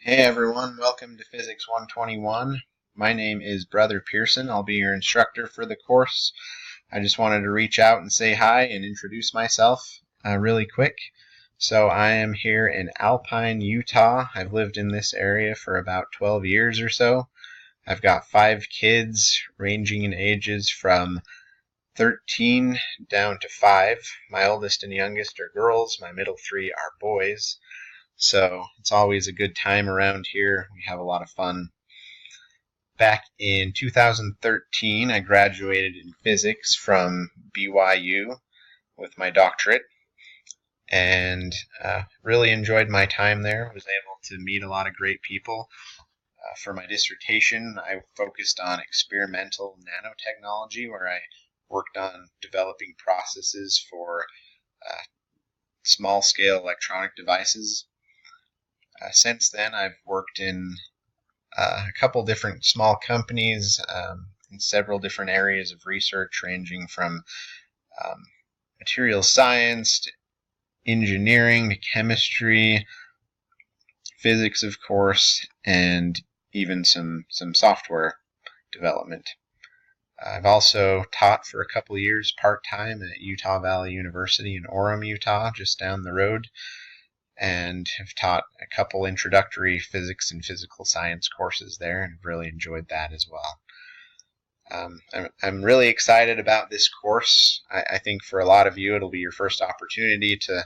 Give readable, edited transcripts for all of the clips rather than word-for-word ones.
Hey everyone, welcome to Physics 121. My name is Brother Pearson. I'll be your instructor for the course. I just wanted to reach out and say hi and introduce myself really quick. So I am here in Alpine, Utah. I've lived in this area for about 12 years or so. I've got 5 kids ranging in ages from 13 down to 5. My oldest and youngest are girls. My middle 3 are boys. So it's always a good time around here. We have a lot of fun. Back in 2013, I graduated in physics from BYU with my doctorate and really enjoyed my time there. Was able to meet a lot of great people. For my dissertation, I focused on experimental nanotechnology, where I worked on developing processes for small-scale electronic devices. Since then, I've worked in a couple different small companies in several different areas of research, ranging from material science to engineering to chemistry, physics, of course, and even some software development. I've also taught for a couple years part-time at Utah Valley University in Orem, Utah, just down the road, and have taught a couple introductory physics and physical science courses there, and have really enjoyed that as well. I'm really excited about this course. I think for a lot of you it'll be your first opportunity to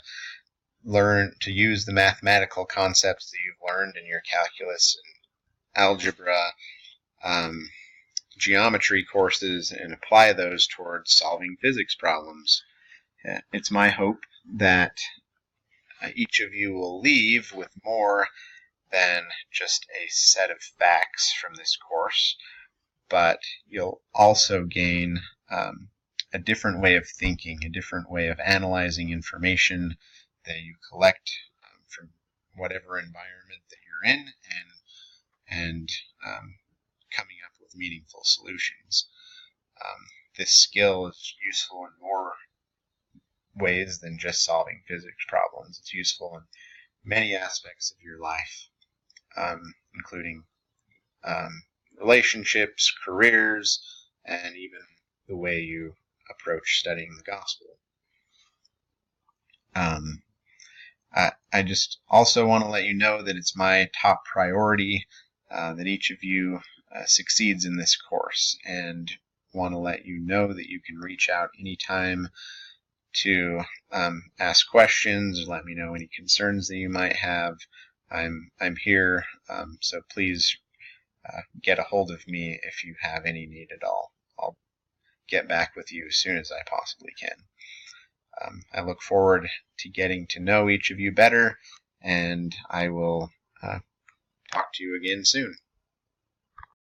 learn to use the mathematical concepts that you've learned in your calculus and algebra, geometry courses, and apply those towards solving physics problems. It's my hope that each of you will leave with more than just a set of facts from this course, but you'll also gain a different way of thinking, a different way of analyzing information that you collect from whatever environment that you're in, and coming up with meaningful solutions. This skill is useful in more ways than just solving physics problems. It's useful in many aspects of your life, including relationships, careers, and even the way you approach studying the gospel. I just also want to let you know that it's my top priority that each of you succeeds in this course, and want to let you know that you can reach out anytime to ask questions, let me know any concerns that you might have. I'm here, so please get a hold of me if you have any need at all. I'll get back with you as soon as I possibly can. I look forward to getting to know each of you better, and I will talk to you again soon.